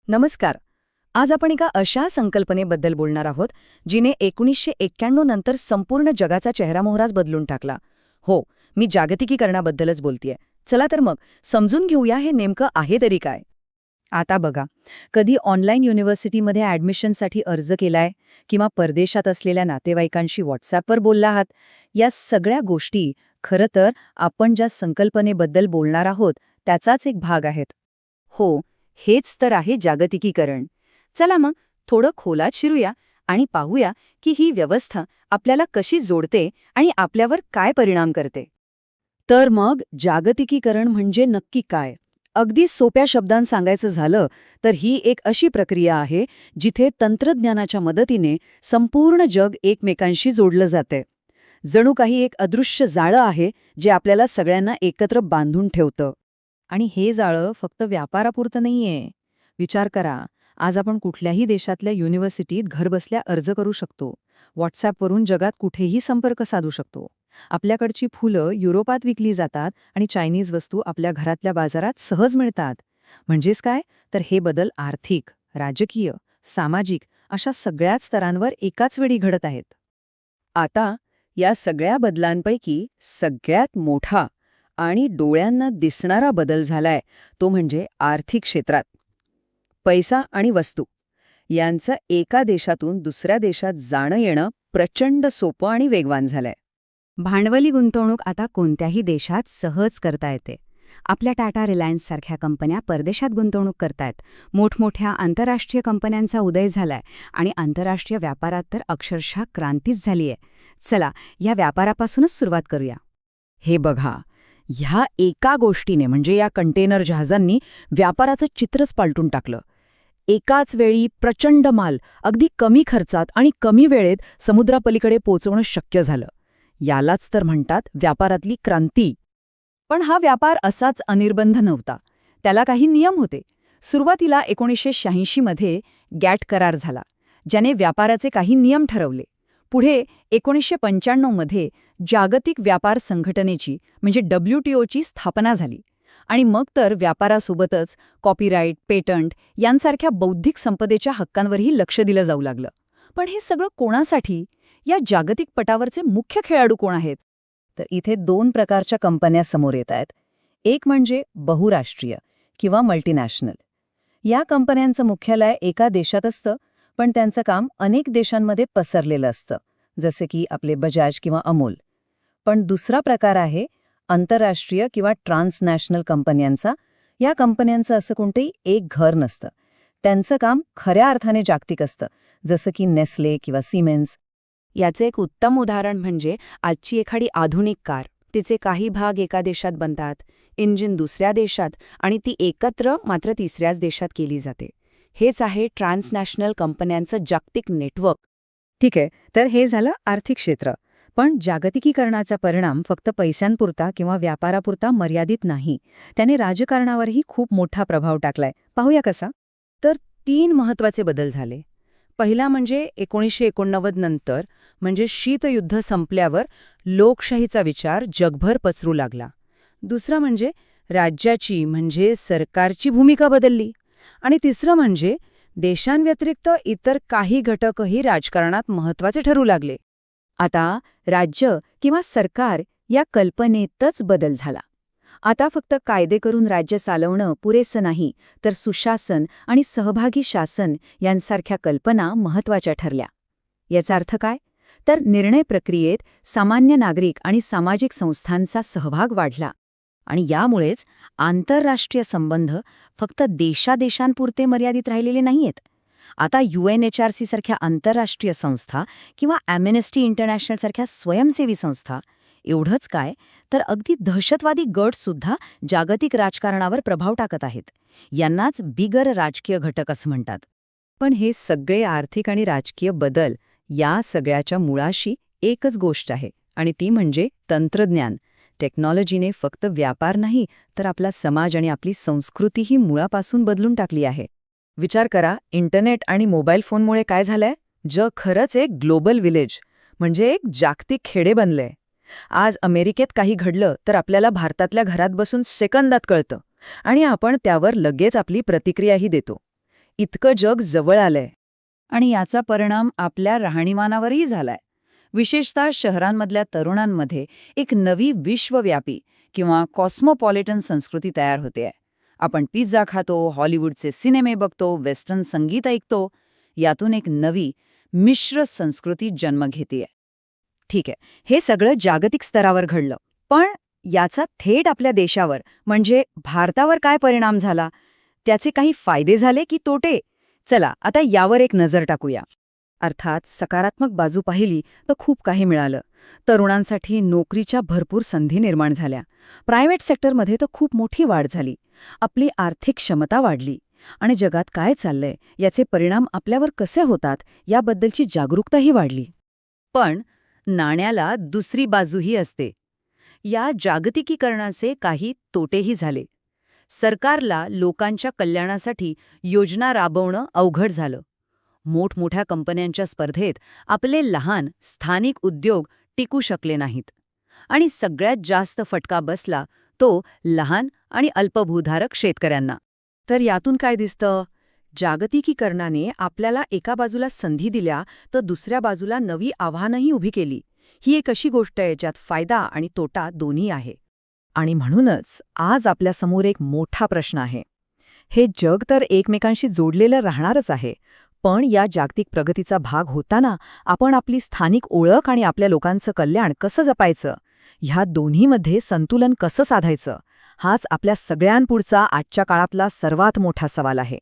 नमस्कार. आज आपण एका अशा संकल्पनेबद्दल बोलणार आहोत जिने 1991 नंतर संपूर्ण जगाचा चेहरामोहराच बदलून टाकला. हो, मी जागतिकीकरणाबद्दलच बोलतेय. चला तर मग समजून घेऊया हे नेमकं आहे तरी काय. आता बघा, कधी ऑनलाईन युनिव्हर्सिटीमध्ये ॲडमिशनसाठी अर्ज केलाय किंवा परदेशात असलेल्या नातेवाईकांशी व्हॉट्सॲपवर बोलला आहात. या सगळ्या गोष्टी खरं तर आपण ज्या संकल्पनेबद्दल बोलणार आहोत त्याचाच एक भाग आहेत. हो, हेच तर आहे जागतिकीकरण. चला मग थोडं खोलात शिरूया आणि पाहूया की ही व्यवस्था आपल्याला कशी जोडते आणि आपल्यावर काय परिणाम करते. तर मग जागतिकीकरण म्हणजे नक्की काय? अगदी सोप्या शब्दांत सांगायचं झालं तर ही एक अशी प्रक्रिया आहे जिथे तंत्रज्ञानाच्या मदतीने संपूर्ण जग एकमेकांशी जोडलं जाते. जणू काही एक अदृश्य जाळं आहे जे आपल्याला सगळ्यांना एकत्र बांधून ठेवतं. आणि हे जाळं फक्त व्यापारापुरतं नाहीये. विचार करा, आज आपण कुठल्याही देशातल्या युनिव्हर्सिटीत घरबसल्या अर्ज करू शकतो. व्हॉट्सॲपवरून जगात कुठेही संपर्क साधू शकतो. आपल्याकडची फुलं युरोपात विकली जातात आणि चायनीज वस्तू आपल्या घरातल्या बाजारात सहज मिळतात. म्हणजेच काय, तर हे बदल आर्थिक, राजकीय, सामाजिक अशा सगळ्याच स्तरांवर एकाच वेळी घडत आहेत. आता या सगळ्या बदलांपैकी सगळ्यात मोठा आणि डोळ्यांना दिसणारा बदल झालाय तो म्हणजे आर्थिक क्षेत्रात. पैसा आणि वस्तू यांचं एका देशातून दुसऱ्या देशात जाणं येणं प्रचंड सोपं आणि वेगवान झालंय. भांडवली गुंतवणूक आता कोणत्याही देशात सहज करता येते. आपल्या टाटा रिलायन्स सारख्या कंपन्या परदेशात गुंतवणूक करतायत. मोठमोठ्या आंतरराष्ट्रीय कंपन्यांचा उदय झालाय आणि आंतरराष्ट्रीय व्यापारात तर अक्षरशः क्रांतीच झालीय. चला या व्यापारापासूनच सुरुवात करूया. हे बघा, ह्या एका गोष्टीने म्हणजे या कंटेनर जहाजांनी व्यापाराचं चित्रच पालटून टाकलं. एकाच वेळी प्रचंड माल अगदी कमी खर्चात आणि कमी वेळेत समुद्रापलीकडे पोचवणं शक्य झालं. यालाच तर म्हणतात व्यापारातली क्रांती. पण हा व्यापार असाच अनिर्बंध नव्हता. त्याला काही नियम होते. सुरुवातीला 1986 मध्ये गॅट करार झाला, ज्याने व्यापाराचे काही नियम ठरवले. पुढे 1995 मध्ये जागतिक व्यापार संघटनेची म्हणजे WTOची स्थापना झाली. आणि मग तर व्यापारासोबतच कॉपीराईट, पेटंट यांसारख्या बौद्धिक संपदेच्या हक्कांवरही लक्ष दिलं जाऊ लागलं. पण हे सगळं कोणासाठी? या जागतिक पटावरचे मुख्य खेळाडू कोण आहेत? तर इथे दोन प्रकारच्या कंपन्या समोर येत आहेत. एक म्हणजे बहुराष्ट्रीय किंवा मल्टीनॅशनल. या कंपन्यांचं मुख्यालय एका देशात असतं, पण त्यांचं काम अनेक देशांमध्ये पसरलेलं असतं, जसे की आपले बजाज किंवा अमूल. पण दुसरा प्रकार आहे आंतरराष्ट्रीय किंवा ट्रान्सनॅशनल कंपन्यांचा. या कंपन्यांचं असं कोणतंही एक घर नसतं. त्यांचं काम खऱ्या अर्थाने जागतिक असतं, जसं की नेस्ले किंवा सिमेन्स. याचं एक उत्तम उदाहरण म्हणजे आजची एखादी आधुनिक कार. तिचे काही भाग एका देशात बनतात, इंजिन दुसऱ्या देशात आणि ती एकत्र मात्र तिसऱ्याच देशात केली जाते. हेच आहे ट्रान्सनॅशनल कंपन्यांचं जागतिक नेटवर्क. ठीक आहे, तर हे झालं आर्थिक क्षेत्र. पण जागतिकीकरणाचा परिणाम फक्त पैशांपुरता किंवा व्यापारापुरता मर्यादित नाही. त्याने राजकारणावरही खूप मोठा प्रभाव टाकलाय. पाहूया कसा? तर 3 महत्त्वाचे बदल झाले. पहिला म्हणजे 1989 नंतर म्हणजे शीतयुद्ध संपल्यावर लोकशाहीचा विचार जगभर पसरू लागला. दुसरं म्हणजे राज्याची म्हणजे सरकारची भूमिका बदलली. आणि तिसरं म्हणजे देशांव्यतिरिक्त इतर काही घटकही राजकारणात महत्त्वाचे ठरू लागले. आता राज्य किंवा सरकार या कल्पनेतच बदल झाला. आता फक्त कायदे करून राज्य चालवणं पुरेसं नाही, तर सुशासन आणि सहभागी शासन यांसारख्या कल्पना महत्त्वाच्या ठरल्या. याचा अर्थ काय? तर निर्णय प्रक्रियेत सामान्य नागरिक आणि सामाजिक संस्थांचा सहभाग वाढला. आणि यामुळेच आंतरराष्ट्रीय संबंध फक्त देशादेशांपुरते मर्यादित राहिलेले नाहीयेत. आता UNHRC सारख्या आंतरराष्ट्रीय संस्था किंवा ॲम्नेस्टी इंटरनॅशनल सारख्या स्वयंसेवी संस्था, एवढंच काय तर अगदी दहशतवादी गटसुद्धा जागतिक राजकारणावर प्रभाव टाकत आहेत. यांनाच बिगर राजकीय घटक असं म्हणतात. पण हे सगळे आर्थिक आणि राजकीय बदल, या सगळ्याच्या मुळाशी एकच गोष्ट आहे आणि ती म्हणजे तंत्रज्ञान. टेक्नॉलॉजीने फक्त व्यापार नाही तर आपला समाज आणि आपली संस्कृतीही मुळापासून बदलून टाकली आहे. विचार करा, इंटरनेट आणि मोबाईल फोनमुळे काय झालंय? जग खरंच एक ग्लोबल विलेज म्हणजे एक जागतिक खेडे बनलंय. आज अमेरिकेत काही घडलं तर आपल्याला भारतातल्या घरात बसून सेकंदात कळतं आणि आपण त्यावर लगेच आपली प्रतिक्रियाही देतो. इतकं जग जवळ आलंय. आणि याचा परिणाम आपल्या राहणीमानावरही झालाय. विशेषतः शहरांमधल्या तरुणांमध्ये एक नवी विश्वव्यापी किंवा कॉस्मोपॉलिटन संस्कृती तयार होतेय. आपण पिझ्झा खातो, हॉलिवूडचे सिनेमे बघतो, वेस्टर्न संगीत ऐकतो. यातून एक नवी, मिश्र संस्कृती जन्म घेतेय. ठीक आहे, हे सगळं जागतिक स्तरावर घडलं. पण याचा थेट आपल्या देशावर म्हणजे भारतावर काय परिणाम झाला? त्याचे काही फायदे झाले की तोटे? चला आता यावर एक नजर टाकूया. अर्थात सकारात्मक बाजू पाहिली तर खूप काही मिळालं. तरुणांसाठी नोकरीच्या भरपूर संधी निर्माण झाल्या. प्रायव्हेट सेक्टरमध्ये तर खूप मोठी वाढ झाली. आपली आर्थिक क्षमता वाढली. आणि जगात काय चाललंय याचे परिणाम आपल्यावर कसे होतात याबद्दलची जागरूकताही वाढली. पण नाण्याला दुसरी बाजूही असते. या जागतिकीकरणाचे काही तोटेही झाले. सरकारला लोकांच्या कल्याणासाठी योजना राबवणं अवघड झालं. मोठमोठ्या कंपन्यांच्या स्पर्धेत आपले लहान स्थानिक उद्योग टिकू शकले नाहीत. आणि सगळ्यात जास्त फटका बसला तो लहान आणि अल्पभूधारक शेतकऱ्यांना. तर यातून काय दिसतं? जागतिकीकरणाने आपल्याला एका बाजूला संधी दिल्या तर दुसऱ्या बाजूला नवी आव्हानंही उभी केली. ही एक अशी गोष्ट आहे ज्यात फायदा आणि तोटा दोन्ही आहे. आणि म्हणूनच आज आपल्यासमोर एक मोठा प्रश्न आहे. हे जग तर एकमेकांशी जोडलेलं राहणारच आहे, पण या जागतिक प्रगतीचा भाग होताना आपण आपली स्थानिक ओळख आणि आपल्या लोकांचं कल्याण कसं जपायचं, ह्या दोन्हीमध्ये संतुलन कसं साधायचं, हाच आपल्या सगळ्यांपुढचा आजच्या काळातला सर्वात मोठा सवाल आहे.